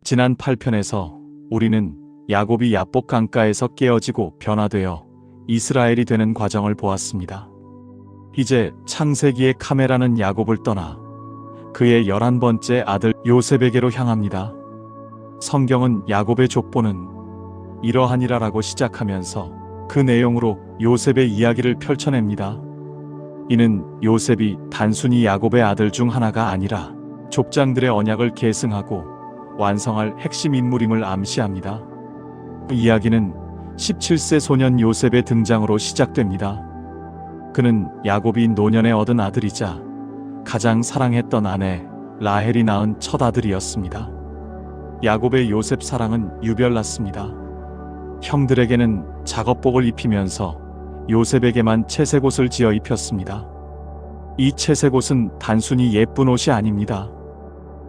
지난 8편에서 우리는 야곱이 야복 강가에서 깨어지고 변화되어 이스라엘이 되는 과정을 보았습니다. 이제 창세기의 카메라는 야곱을 떠나 그의 11번째 아들 요셉에게로 향합니다. 성경은 야곱의 족보는 이러하니라라고 시작하면서 그 내용으로 요셉의 이야기를 펼쳐냅니다. 이는 요셉이 단순히 야곱의 아들 중 하나가 아니라 족장들의 언약을 계승하고 완성할 핵심 인물임을 암시합니다. 이야기는 17세 소년 요셉의 등장으로 시작됩니다. 그는 야곱이 노년에 얻은 아들이자 가장 사랑했던 아내 라헬이 낳은 첫 아들이었습니다. 야곱의 요셉 사랑은 유별났습니다. 형들에게는 작업복을 입히면서 요셉에게만 채색옷을 지어 입혔습니다. 이 채색옷은 단순히 예쁜 옷이 아닙니다.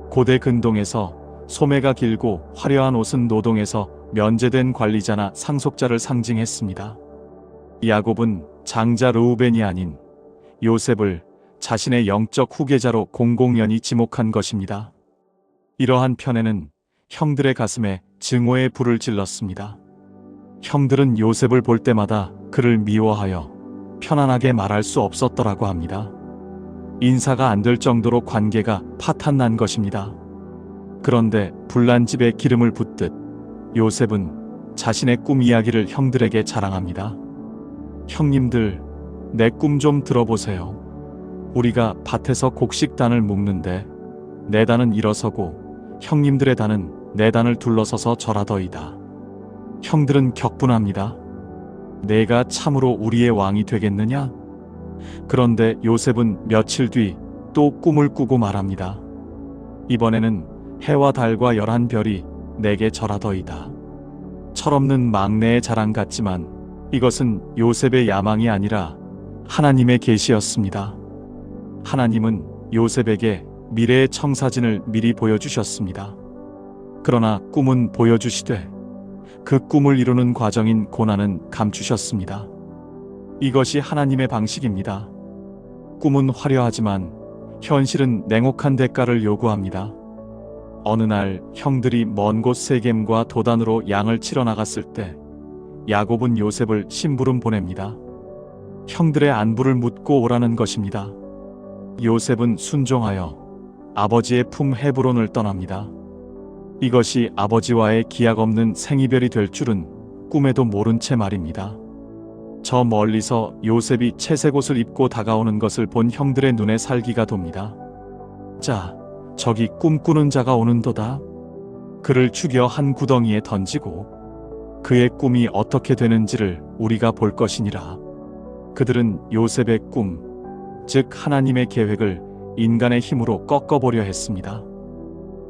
고대 근동에서 소매가 길고 화려한 옷은 노동에서 면제된 관리자나 상속자를 상징했습니다. 야곱은 장자 르우벤이 아닌 요셉을 자신의 영적 후계자로 공공연히 지목한 것입니다. 이러한 편에는 형들의 가슴에 증오의 불을 질렀습니다. 형들은 요셉을 볼 때마다 그를 미워하여 편안하게 말할 수 없었더라고 합니다. 인사가 안 될 정도로 관계가 파탄난 것입니다. 그런데 불난 집에 기름을 붓듯 요셉은 자신의 꿈 이야기를 형들에게 자랑합니다. 형님들, 내 꿈 좀 들어보세요. 우리가 밭에서 곡식단을 묶는데 내 단은 일어서고 형님들의 단은 내 단을 둘러서서 절하더이다. 형들은 격분합니다. 내가 참으로 우리의 왕이 되겠느냐? 그런데 요셉은 며칠 뒤 또 꿈을 꾸고 말합니다. 이번에는 해와 달과 11별이 내게 절하더이다. 철없는 막내의 자랑 같지만 이것은 요셉의 야망이 아니라 하나님의 계시였습니다. 하나님은 요셉에게 미래의 청사진을 미리 보여주셨습니다. 그러나 꿈은 보여주시되 그 꿈을 이루는 과정인 고난은 감추셨습니다. 이것이 하나님의 방식입니다. 꿈은 화려하지만 현실은 냉혹한 대가를 요구합니다. 어느 날 형들이 먼 곳 세겜과 도단으로 양을 치러 나갔을 때 야곱은 요셉을 심부름 보냅니다. 형들의 안부를 묻고 오라는 것입니다. 요셉은 순종하여 아버지의 품 헤브론을 떠납니다. 이것이 아버지와의 기약 없는 생이별이 될 줄은 꿈에도 모른 채 말입니다. 저 멀리서 요셉이 채색옷을 입고 다가오는 것을 본 형들의 눈에 살기가 돕니다. 자, 저기 꿈꾸는 자가 오는도다. 그를 죽여 한 구덩이에 던지고 그의 꿈이 어떻게 되는지를 우리가 볼 것이니라. 그들은 요셉의 꿈, 즉 하나님의 계획을 인간의 힘으로 꺾어보려 했습니다.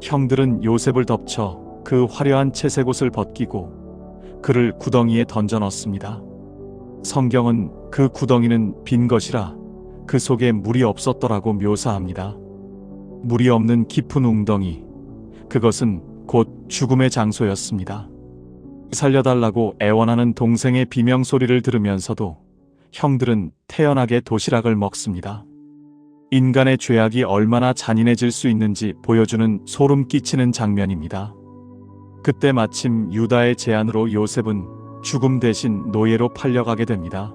형들은 요셉을 덮쳐 그 화려한 채색옷을 벗기고 그를 구덩이에 던져 넣습니다. 성경은 그 구덩이는 빈 것이라 그 속에 물이 없었더라고 묘사합니다. 물이 없는 깊은 웅덩이, 그것은 곧 죽음의 장소였습니다. 살려달라고 애원하는 동생의 비명소리를 들으면서도 형들은 태연하게 도시락을 먹습니다. 인간의 죄악이 얼마나 잔인해질 수 있는지 보여주는 소름 끼치는 장면입니다. 그때 마침 유다의 제안으로 요셉은 죽음 대신 노예로 팔려가게 됩니다.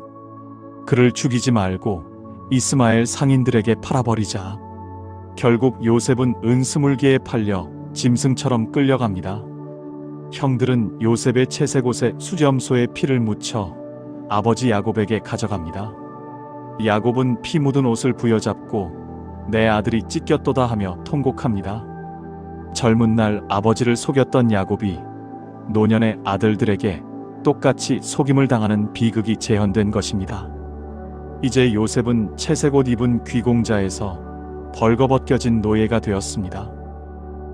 그를 죽이지 말고 이스마엘 상인들에게 팔아버리자. 결국 요셉은 은스물기에 팔려 짐승처럼 끌려갑니다. 형들은 요셉의 채색옷에 수점소에 피를 묻혀 아버지 야곱에게 가져갑니다. 야곱은 피 묻은 옷을 부여잡고 내 아들이 찢겼도다 하며 통곡합니다. 젊은 날 아버지를 속였던 야곱이 노년의 아들들에게 똑같이 속임을 당하는 비극이 재현된 것입니다. 이제 요셉은 채색옷 입은 귀공자에서 벌거벗겨진 노예가 되었습니다.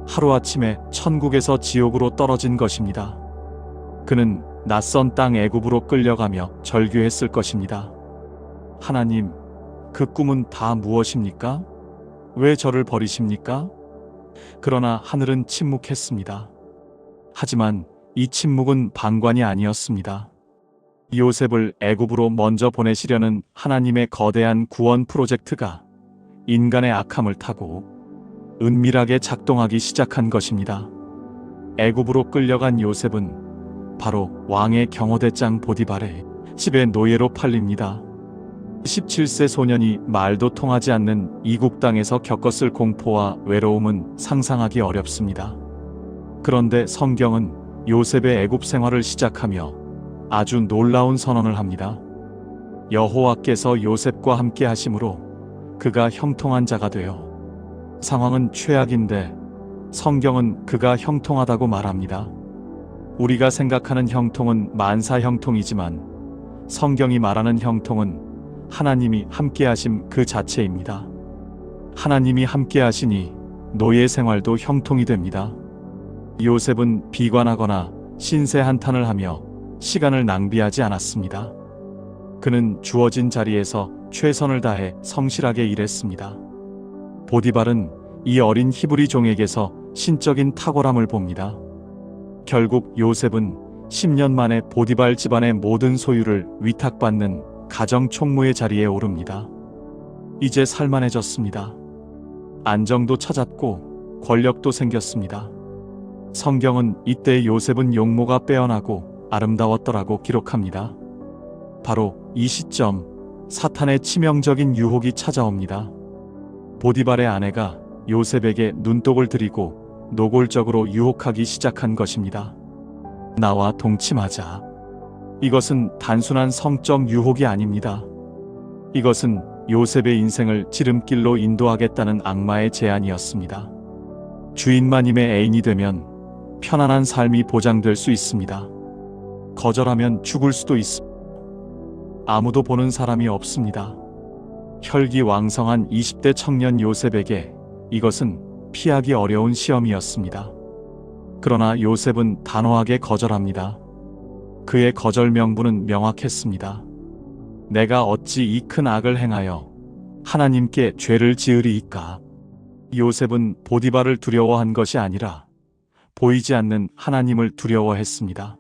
하루아침에 천국에서 지옥으로 떨어진 것입니다. 그는 낯선 땅 애굽으로 끌려가며 절규했을 것입니다. 하나님, 그 꿈은 다 무엇입니까? 왜 저를 버리십니까? 그러나 하늘은 침묵했습니다. 하지만 이 침묵은 방관이 아니었습니다. 요셉을 애굽으로 먼저 보내시려는 하나님의 거대한 구원 프로젝트가 인간의 악함을 타고 은밀하게 작동하기 시작한 것입니다. 애굽으로 끌려간 요셉은 바로 왕의 경호대장 보디발의 집에 노예로 팔립니다. 17세 소년이 말도 통하지 않는 이국 땅에서 겪었을 공포와 외로움은 상상하기 어렵습니다. 그런데 성경은 요셉의 애굽 생활을 시작하며 아주 놀라운 선언을 합니다. 여호와께서 요셉과 함께 하심으로 그가 형통한 자가 되어. 상황은 최악인데 성경은 그가 형통하다고 말합니다. 우리가 생각하는 형통은 만사 형통이지만 성경이 말하는 형통은 하나님이 함께 하심 그 자체입니다. 하나님이 함께 하시니 노예 생활도 형통이 됩니다. 요셉은 비관하거나 신세 한탄을 하며 시간을 낭비하지 않았습니다. 그는 주어진 자리에서 최선을 다해 성실하게 일했습니다. 보디발은 이 어린 히브리 종에게서 신적인 탁월함을 봅니다. 결국 요셉은 10년 만에 보디발 집안의 모든 소유를 위탁받는 가정 총무의 자리에 오릅니다. 이제 살만해졌습니다. 안정도 찾았고 권력도 생겼습니다. 성경은 이때 요셉은 용모가 빼어나고 아름다웠더라고 기록합니다. 바로 이 시점 사탄의 치명적인 유혹이 찾아옵니다. 보디발의 아내가 요셉에게 눈독을 들이고 노골적으로 유혹하기 시작한 것입니다. 나와 동침하자. 이것은 단순한 성적 유혹이 아닙니다. 이것은 요셉의 인생을 지름길로 인도하겠다는 악마의 제안이었습니다. 주인마님의 애인이 되면 편안한 삶이 보장될 수 있습니다. 거절하면 죽을 수도 있습니다. 아무도 보는 사람이 없습니다. 혈기왕성한 20대 청년 요셉에게 이것은 피하기 어려운 시험이었습니다. 그러나 요셉은 단호하게 거절합니다. 그의 거절 명분은 명확했습니다. 내가 어찌 이 큰 악을 행하여 하나님께 죄를 지으리이까. 요셉은 보디발을 두려워한 것이 아니라 보이지 않는 하나님을 두려워했습니다.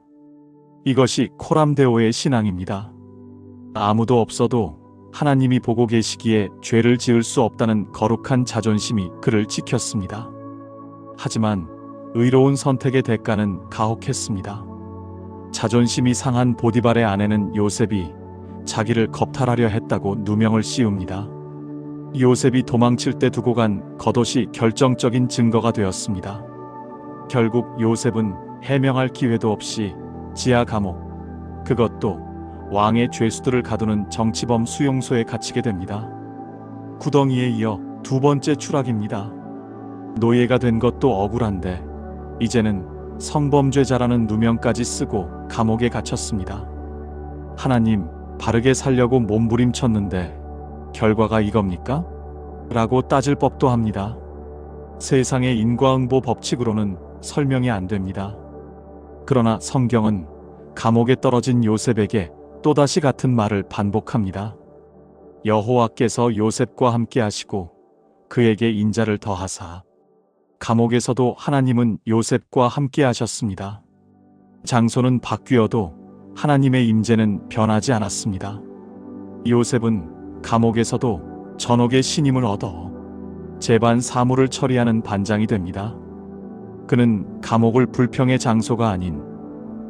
이것이 코람데오의 신앙입니다. 아무도 없어도 하나님이 보고 계시기에 죄를 지을 수 없다는 거룩한 자존심이 그를 지켰습니다. 하지만 의로운 선택의 대가는 가혹했습니다. 자존심이 상한 보디발의 아내는 요셉이 자기를 겁탈하려 했다고 누명을 씌웁니다. 요셉이 도망칠 때 두고 간 겉옷이 결정적인 증거가 되었습니다. 결국 요셉은 해명할 기회도 없이 지하 감옥, 그것도 왕의 죄수들을 가두는 정치범 수용소에 갇히게 됩니다. 구덩이에 이어 두 번째 추락입니다. 노예가 된 것도 억울한데 이제는 성범죄자라는 누명까지 쓰고 감옥에 갇혔습니다. 하나님, 바르게 살려고 몸부림쳤는데 결과가 이겁니까? 라고 따질 법도 합니다. 세상의 인과응보 법칙으로는 설명이 안 됩니다. 그러나 성경은 감옥에 떨어진 요셉에게 또다시 같은 말을 반복합니다. 여호와께서 요셉과 함께 하시고 그에게 인자를 더하사. 감옥에서도 하나님은 요셉과 함께 하셨습니다. 장소는 바뀌어도 하나님의 임재는 변하지 않았습니다. 요셉은 감옥에서도 전옥의 신임을 얻어 재반 사무를 처리하는 반장이 됩니다. 그는 감옥을 불평의 장소가 아닌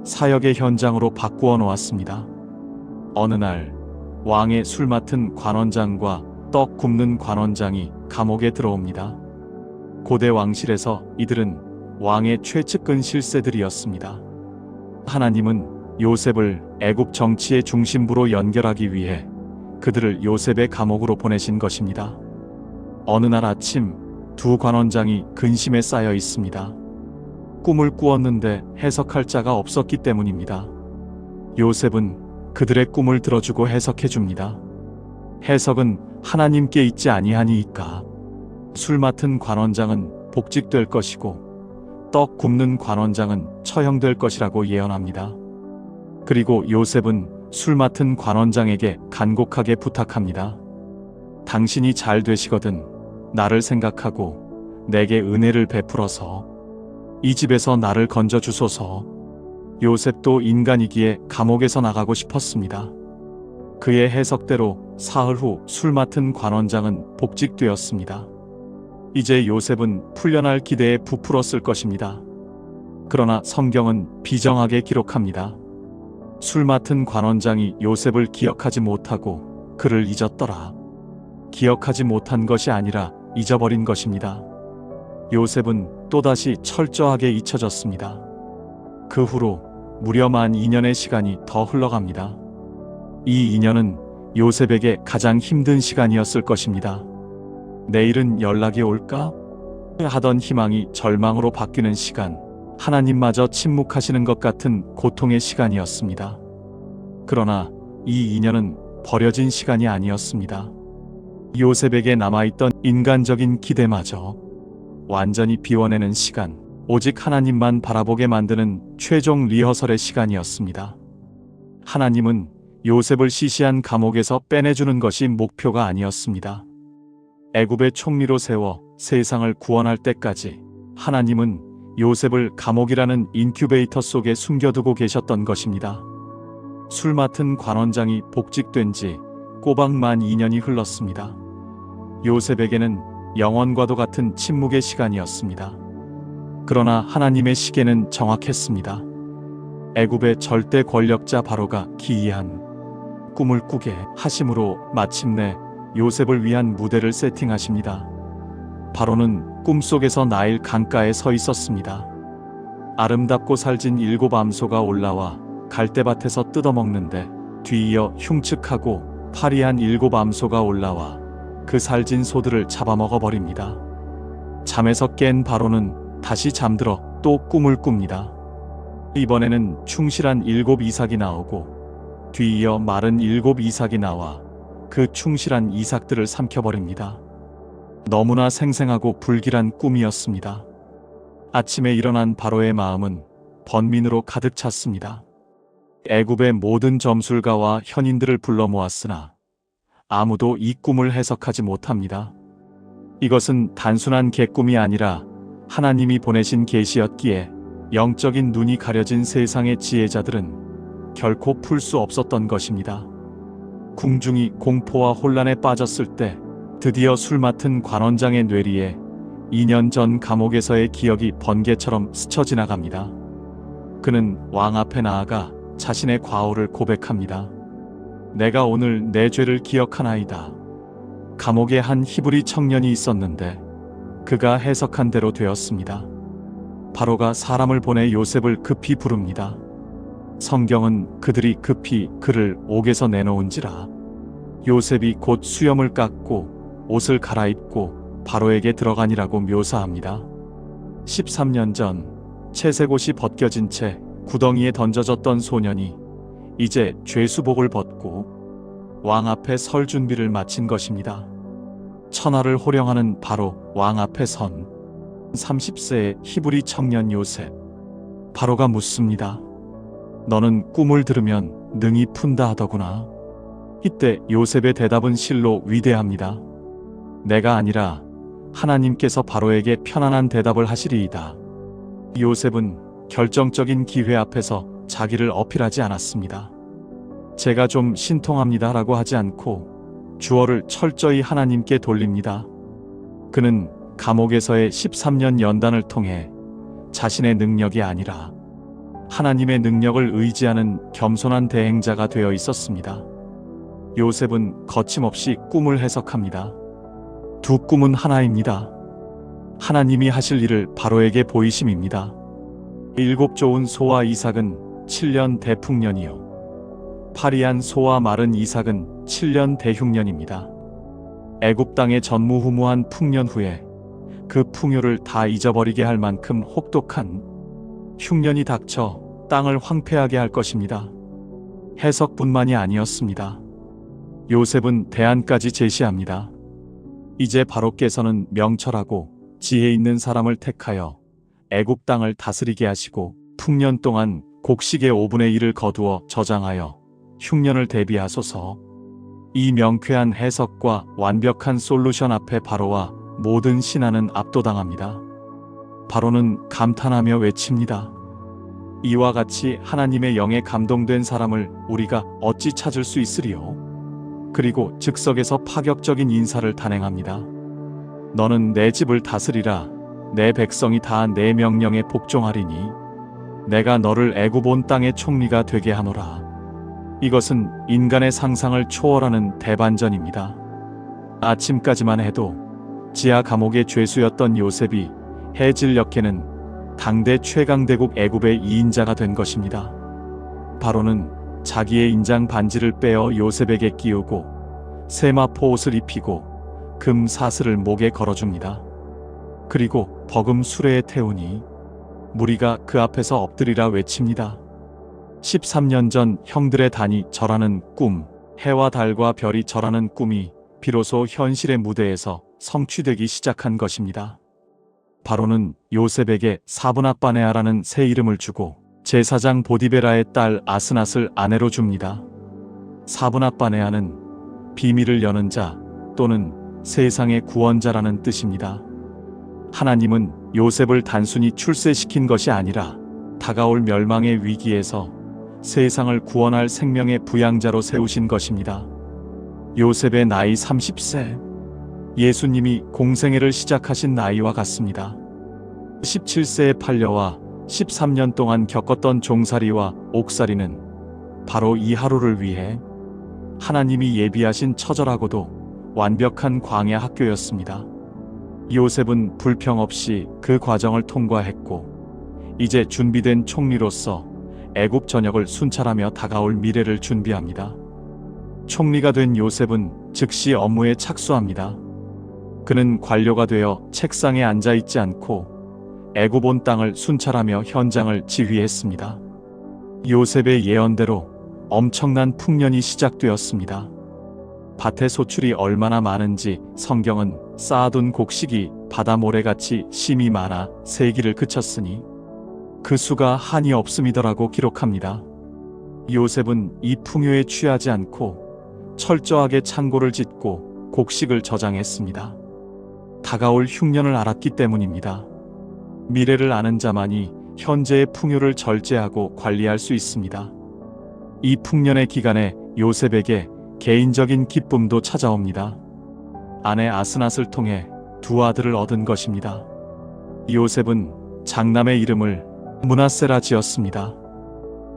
사역의 현장으로 바꾸어 놓았습니다. 어느 날 왕의 술 맡은 관원장과 떡 굽는 관원장이 감옥에 들어옵니다. 고대 왕실에서 이들은 왕의 최측근 실세들이었습니다. 하나님은 요셉을 애굽 정치의 중심부로 연결하기 위해 그들을 요셉의 감옥으로 보내신 것입니다. 어느 날 아침 두 관원장이 근심에 쌓여 있습니다. 꿈을 꾸었는데 해석할 자가 없었기 때문입니다. 요셉은 그들의 꿈을 들어주고 해석해 줍니다. 해석은 하나님께 있지 아니하니이까. 술 맡은 관원장은 복직될 것이고 떡 굽는 관원장은 처형될 것이라고 예언합니다. 그리고 요셉은 술 맡은 관원장에게 간곡하게 부탁합니다. 당신이 잘 되시거든 나를 생각하고 내게 은혜를 베풀어서 이 집에서 나를 건져 주소서. 요셉도 인간이기에 감옥에서 나가고 싶었습니다. 그의 해석대로 사흘 후 술 맡은 관원장은 복직되었습니다. 이제 요셉은 풀려날 기대에 부풀었을 것입니다. 그러나 성경은 비정하게 기록합니다. 술 맡은 관원장이 요셉을 기억하지 못하고 그를 잊었더라. 기억하지 못한 것이 아니라 잊어버린 것입니다. 요셉은 또다시 철저하게 잊혀졌습니다. 그 후로 무려 만 2년의 시간이 더 흘러갑니다. 이 2년은 요셉에게 가장 힘든 시간이었을 것입니다. 내일은 연락이 올까? 하던 희망이 절망으로 바뀌는 시간, 하나님마저 침묵하시는 것 같은 고통의 시간이었습니다. 그러나 이 2년은 버려진 시간이 아니었습니다. 요셉에게 남아있던 인간적인 기대마저 완전히 비워내는 시간, 오직 하나님만 바라보게 만드는 최종 리허설의 시간이었습니다. 하나님은 요셉을 시시한 감옥에서 빼내주는 것이 목표가 아니었습니다. 애굽의 총리로 세워 세상을 구원할 때까지 하나님은 요셉을 감옥이라는 인큐베이터 속에 숨겨두고 계셨던 것입니다. 술 맡은 관원장이 복직된 지 꼬박 만 2년이 흘렀습니다. 요셉에게는 영원과도 같은 침묵의 시간이었습니다. 그러나 하나님의 시계는 정확했습니다. 애굽의 절대 권력자 바로가 기이한 꿈을 꾸게 하심으로 마침내 요셉을 위한 무대를 세팅하십니다. 바로는 꿈속에서 나일 강가에 서 있었습니다. 아름답고 살진 7 암소가 올라와 갈대밭에서 뜯어먹는데 뒤이어 흉측하고 파리한 7 암소가 올라와 그 살진 소들을 잡아먹어버립니다. 잠에서 깬 바로는 다시 잠들어 또 꿈을 꿉니다. 이번에는 충실한 7 이삭이 나오고 뒤이어 마른 7 이삭이 나와 그 충실한 이삭들을 삼켜버립니다. 너무나 생생하고 불길한 꿈이었습니다. 아침에 일어난 바로의 마음은 번민으로 가득 찼습니다. 애굽의 모든 점술가와 현인들을 불러 모았으나 아무도 이 꿈을 해석하지 못합니다. 이것은 단순한 개꿈이 아니라 하나님이 보내신 계시였기에 영적인 눈이 가려진 세상의 지혜자들은 결코 풀 수 없었던 것입니다. 궁중이 공포와 혼란에 빠졌을 때 드디어 술 맡은 관원장의 뇌리에 2년 전 감옥에서의 기억이 번개처럼 스쳐 지나갑니다. 그는 왕 앞에 나아가 자신의 과오를 고백합니다. 내가 오늘 내 죄를 기억하나이다. 감옥에 한 히브리 청년이 있었는데 그가 해석한 대로 되었습니다. 바로가 사람을 보내 요셉을 급히 부릅니다. 성경은 그들이 급히 그를 옥에서 내놓은지라. 요셉이 곧 수염을 깎고 옷을 갈아입고 바로에게 들어가니라고 묘사합니다. 13년 전 채색옷이 벗겨진 채 구덩이에 던져졌던 소년이 이제 죄수복을 벗고 왕 앞에 설 준비를 마친 것입니다. 천하를 호령하는 바로 왕 앞에 선 30세의 히브리 청년 요셉. 바로가 묻습니다. 너는 꿈을 들으면 능히 푼다 하더구나. 이때 요셉의 대답은 실로 위대합니다. 내가 아니라 하나님께서 바로에게 편안한 대답을 하시리이다. 요셉은 결정적인 기회 앞에서 자기를 어필하지 않았습니다. 제가 좀 신통합니다 라고 하지 않고 주어를 철저히 하나님께 돌립니다. 그는 감옥에서의 13년 연단을 통해 자신의 능력이 아니라 하나님의 능력을 의지하는 겸손한 대행자가 되어 있었습니다. 요셉은 거침없이 꿈을 해석합니다. 두 꿈은 하나입니다. 하나님이 하실 일을 바로에게 보이심입니다. 7 좋은 소와 이삭은 7년 대풍년이요 파리한 소와 마른 이삭은 7년 대흉년입니다. 애굽 땅의 전무후무한 풍년 후에 그 풍요를 다 잊어버리게 할 만큼 혹독한 흉년이 닥쳐 땅을 황폐하게 할 것입니다. 해석뿐만이 아니었습니다. 요셉은 대안까지 제시합니다. 이제 바로께서는 명철하고 지혜 있는 사람을 택하여 애굽 땅을 다스리게 하시고 풍년 동안 곡식의 5분의 1을 거두어 저장하여 흉년을 대비하소서. 이 명쾌한 해석과 완벽한 솔루션 앞에 바로와 모든 신하는 압도당합니다. 바로는 감탄하며 외칩니다. 이와 같이 하나님의 영에 감동된 사람을 우리가 어찌 찾을 수 있으리요? 그리고 즉석에서 파격적인 인사를 단행합니다. 너는 내 집을 다스리라. 내 백성이 다 내 명령에 복종하리니 내가 너를 애굽 온 땅의 총리가 되게 하노라. 이것은 인간의 상상을 초월하는 대반전입니다. 아침까지만 해도 지하 감옥의 죄수였던 요셉이 해질 역해는 당대 최강대국 애굽의 2인자가 된 것입니다. 바로는 자기의 인장 반지를 빼어 요셉에게 끼우고 세마포 옷을 입히고 금 사슬을 목에 걸어줍니다. 그리고 버금 수레에 태우니 무리가 그 앞에서 엎드리라 외칩니다. 13년 전 형들의 단이 절하는 꿈, 해와 달과 별이 절하는 꿈이 비로소 현실의 무대에서 성취되기 시작한 것입니다. 바로는 요셉에게 사브낫바네아라는 새 이름을 주고 제사장 보디베라의 딸 아스낫을 아내로 줍니다. 사브낫바네아는 비밀을 여는 자 또는 세상의 구원자라는 뜻입니다. 하나님은 요셉을 단순히 출세시킨 것이 아니라 다가올 멸망의 위기에서 세상을 구원할 생명의 부양자로 세우신 것입니다. 요셉의 나이 30세, 예수님이 공생애를 시작하신 나이와 같습니다. 17세에 팔려와 13년 동안 겪었던 종살이와 옥살이는 바로 이 하루를 위해 하나님이 예비하신 처절하고도 완벽한 광야 학교였습니다. 요셉은 불평 없이 그 과정을 통과했고 이제 준비된 총리로서 애굽 전역을 순찰하며 다가올 미래를 준비합니다. 총리가 된 요셉은 즉시 업무에 착수합니다. 그는 관료가 되어 책상에 앉아 있지 않고 애굽 온 땅을 순찰하며 현장을 지휘했습니다. 요셉의 예언대로 엄청난 풍년이 시작되었습니다. 밭의 소출이 얼마나 많은지 성경은 쌓아둔 곡식이 바다 모래같이 심이 많아 세기를 그쳤으니 그 수가 한이 없음이더라고 기록합니다. 요셉은 이 풍요에 취하지 않고 철저하게 창고를 짓고 곡식을 저장했습니다. 다가올 흉년을 알았기 때문입니다. 미래를 아는 자만이 현재의 풍요를 절제하고 관리할 수 있습니다. 이 풍년의 기간에 요셉에게 개인적인 기쁨도 찾아옵니다. 아내 아스낫을 통해 두 아들을 얻은 것입니다. 요셉은 장남의 이름을 므낫세라 지었습니다.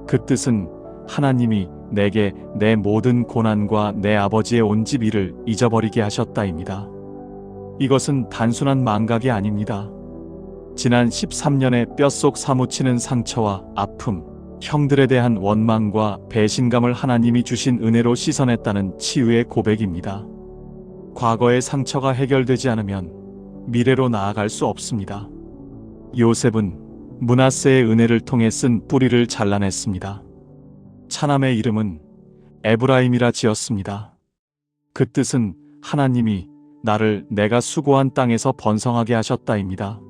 그 뜻은 하나님이 내게 내 모든 고난과 내 아버지의 온 집 일을 잊어버리게 하셨다입니다. 이것은 단순한 망각이 아닙니다. 지난 13년의 뼛속 사무치는 상처와 아픔, 형들에 대한 원망과 배신감을 하나님이 주신 은혜로 씻어냈다는 치유의 고백입니다. 과거의 상처가 해결되지 않으면 미래로 나아갈 수 없습니다. 요셉은 므낫세의 은혜를 통해 쓴 뿌리를 잘라냈습니다. 차남의 이름은 에브라임이라 지었습니다. 그 뜻은 하나님이 나를 내가 수고한 땅에서 번성하게 하셨다입니다.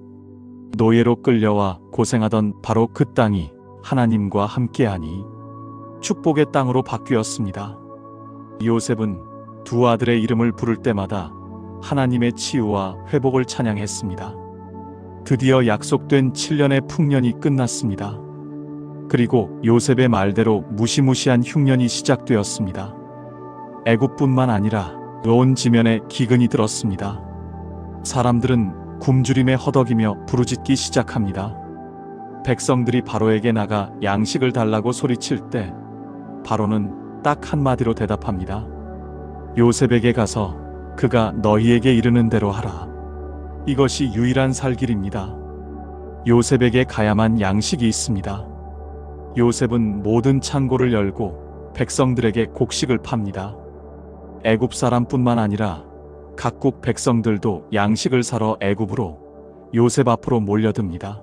노예로 끌려와 고생하던 바로 그 땅이 하나님과 함께하니 축복의 땅으로 바뀌었습니다. 요셉은 두 아들의 이름을 부를 때마다 하나님의 치유와 회복을 찬양했습니다. 드디어 약속된 7년의 풍년이 끝났습니다. 그리고 요셉의 말대로 무시무시한 흉년이 시작되었습니다. 애굽뿐만 아니라 온 지면에 기근이 들었습니다. 사람들은 굶주림에 허덕이며 부르짖기 시작합니다. 백성들이 바로에게 나가 양식을 달라고 소리칠 때 바로는 딱 한마디로 대답합니다. 요셉에게 가서 그가 너희에게 이르는 대로 하라. 이것이 유일한 살 길입니다. 요셉에게 가야만 양식이 있습니다. 요셉은 모든 창고를 열고 백성들에게 곡식을 팝니다. 애굽 사람뿐만 아니라 각국 백성들도 양식을 사러 애굽으로 요셉 앞으로 몰려듭니다.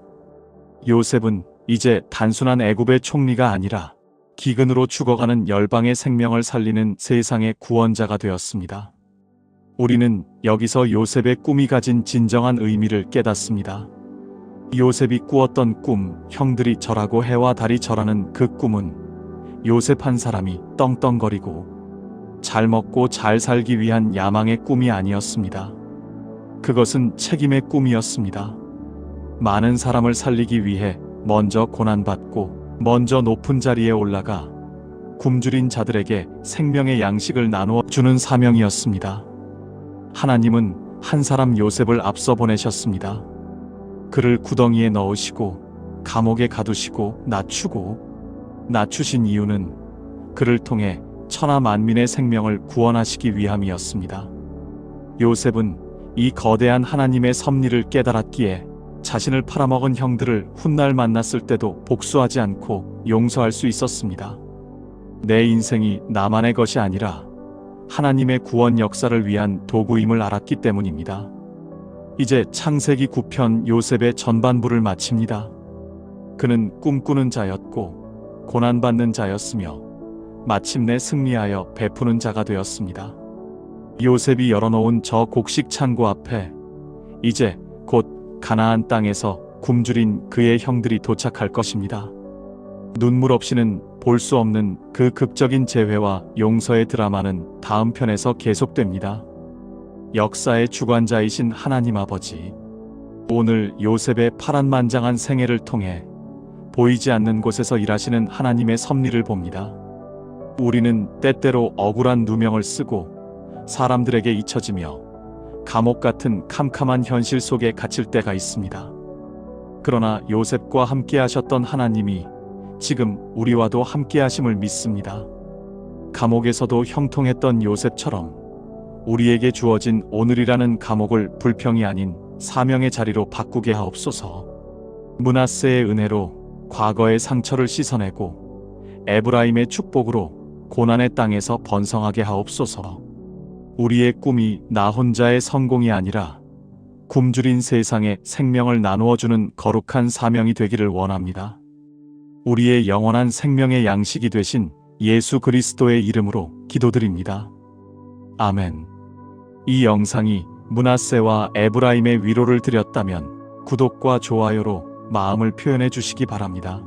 요셉은 이제 단순한 애굽의 총리가 아니라 기근으로 죽어가는 열방의 생명을 살리는 세상의 구원자가 되었습니다. 우리는 여기서 요셉의 꿈이 가진 진정한 의미를 깨닫습니다. 요셉이 꾸었던 꿈, 형들이 절하고 해와 달이 절하는 그 꿈은 요셉 한 사람이 떵떵거리고 잘 먹고 잘 살기 위한 야망의 꿈이 아니었습니다. 그것은 책임의 꿈이었습니다. 많은 사람을 살리기 위해 먼저 고난받고 먼저 높은 자리에 올라가 굶주린 자들에게 생명의 양식을 나누어 주는 사명이었습니다. 하나님은 한 사람 요셉을 앞서 보내셨습니다. 그를 구덩이에 넣으시고 감옥에 가두시고 낮추신 이유는 그를 통해 천하 만민의 생명을 구원하시기 위함이었습니다. 요셉은 이 거대한 하나님의 섭리를 깨달았기에 자신을 팔아먹은 형들을 훗날 만났을 때도 복수하지 않고 용서할 수 있었습니다. 내 인생이 나만의 것이 아니라 하나님의 구원 역사를 위한 도구임을 알았기 때문입니다. 이제 창세기 9편 요셉의 전반부를 마칩니다. 그는 꿈꾸는 자였고 고난받는 자였으며 마침내 승리하여 베푸는 자가 되었습니다. 요셉이 열어놓은 저 곡식 창고 앞에 이제 곧 가나안 땅에서 굶주린 그의 형들이 도착할 것입니다. 눈물 없이는 볼 수 없는 그 극적인 재회와 용서의 드라마는 다음 편에서 계속됩니다. 역사의 주관자이신 하나님 아버지, 오늘 요셉의 파란만장한 생애를 통해 보이지 않는 곳에서 일하시는 하나님의 섭리를 봅니다. 우리는 때때로 억울한 누명을 쓰고 사람들에게 잊혀지며 감옥 같은 캄캄한 현실 속에 갇힐 때가 있습니다. 그러나 요셉과 함께 하셨던 하나님이 지금 우리와도 함께 하심을 믿습니다. 감옥에서도 형통했던 요셉처럼 우리에게 주어진 오늘이라는 감옥을 불평이 아닌 사명의 자리로 바꾸게 하옵소서. 므낫세의 은혜로 과거의 상처를 씻어내고 에브라임의 축복으로 고난의 땅에서 번성하게 하옵소서. 우리의 꿈이 나 혼자의 성공이 아니라 굶주린 세상에 생명을 나누어주는 거룩한 사명이 되기를 원합니다. 우리의 영원한 생명의 양식이 되신 예수 그리스도의 이름으로 기도드립니다. 아멘. 이 영상이 므낫세와 에브라임의 위로를 드렸다면 구독과 좋아요로 마음을 표현해 주시기 바랍니다.